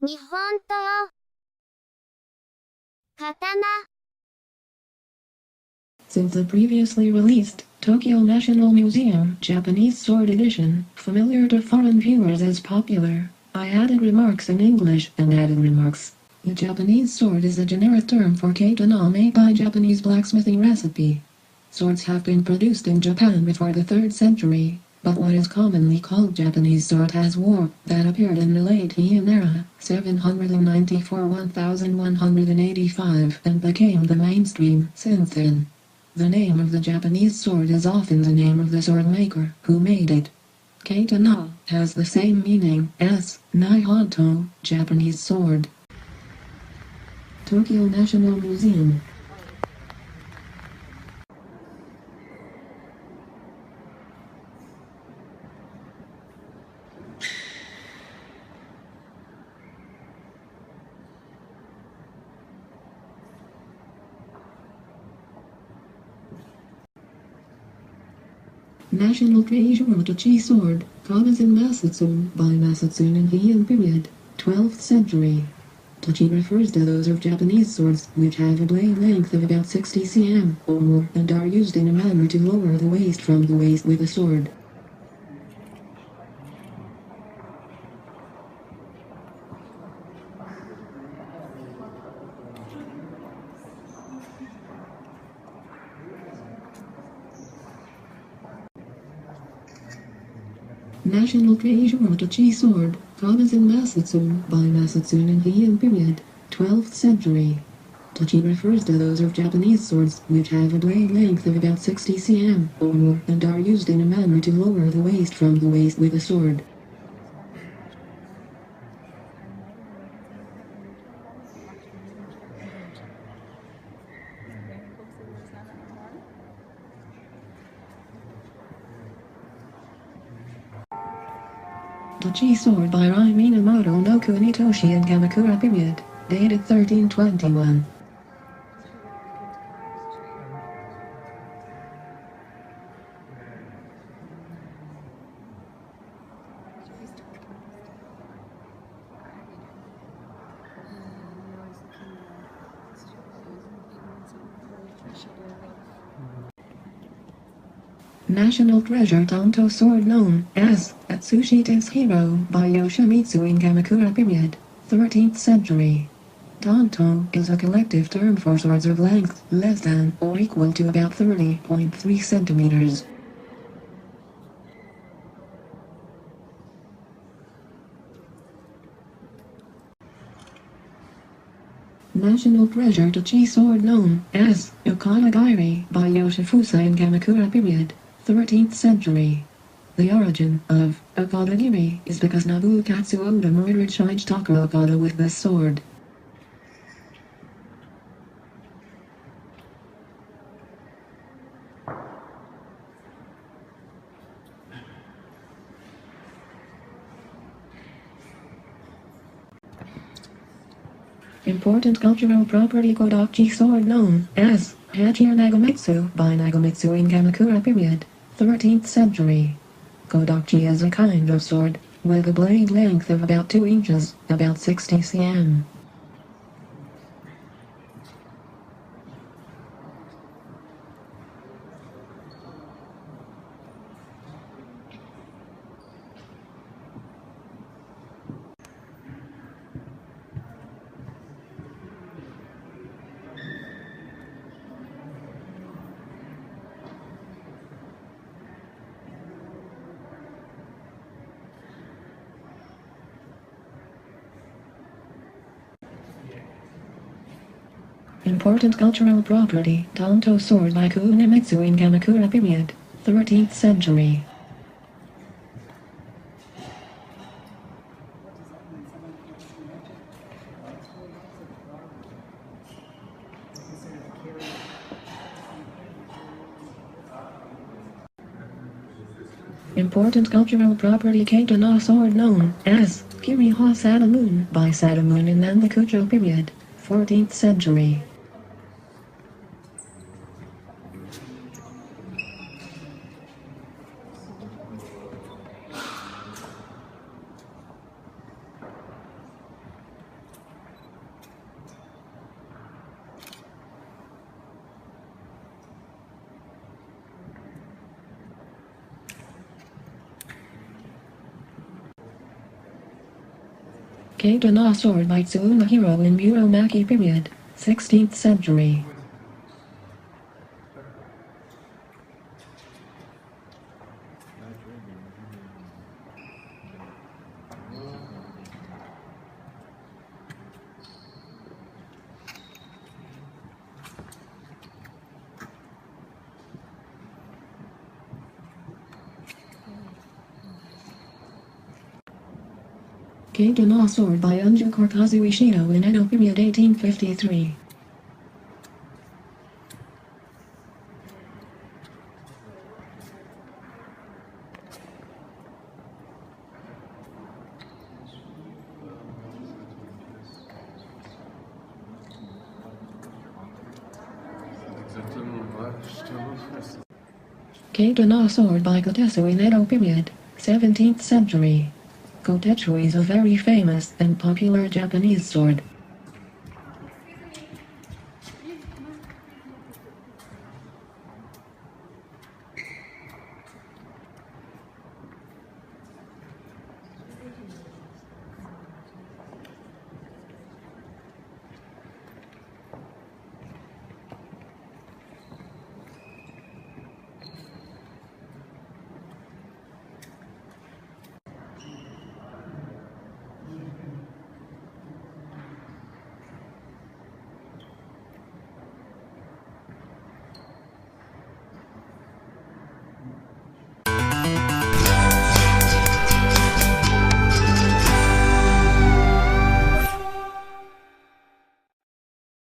Nihonto. Katana. Since the previously released Tokyo National Museum Japanese Sword Edition, familiar to foreign viewers as popular, I added remarks in English and added remarks. The Japanese sword is a generic term for katana made by Japanese blacksmithing recipe. Swords have been produced in Japan before the 3rd century, but what is commonly called Japanese sword has warp that appeared in the late Heian era, 794–1185, and became the mainstream since then. The name of the Japanese sword is often the name of the sword maker who made it. Katana has the same meaning as Nihonto, Japanese sword. Tokyo National Museum. National treasure of the Chi sword, comes in Masatsun by Masatsun in Heian period, 12th century. Tachi refers to those of Japanese swords which have a blade length of about 60 cm or more and are used in a manner to lower the waist from the waist with a sword. National treasure of the Chi sword, comes in Masatsun by Masatsun in Heian period, 12th century. Tachi refers to those of Japanese swords which have a blade length of about 60 cm or more and are used in a manner to lower the waist from the waist with a sword. The Chi sword by Rai Minamoto no Kunitoshi in Kamakura period, dated 1321. National treasure Tanto sword known as Atsushite's Hero by Yoshimitsu in Kamakura period, 13th century. Tanto is a collective term for swords of length less than or equal to about 30.3 centimeters. National treasure Tachi sword known as Yokanagiri by Yoshifusa in Kamakura period, 13th century. The origin of Okadagiri is because Nabukatsu Oda murdered Shigetaka Okada with this sword. Important cultural property Kodachi sword known as Hachir Nagamitsu by Nagamitsu in Kamakura period, 13th century. Kodachi is a kind of sword with a blade length of about 2 inches, about 60 cm. Important cultural property Tanto sword by Kunimitsu in Kamakura period, 13th century. Important cultural property Katana sword known as Kiriha Sadamun by Sadamun in Nanbakucho period, 14th century. Katana sword by Tsunehiro in Muromachi period, 16th century. Katana sword by Unju Korkazu Ishino in Edo period 1853. Katana sword by Kotetsu in Edo period, 17th century. Kotetsu is a very famous and popular Japanese sword.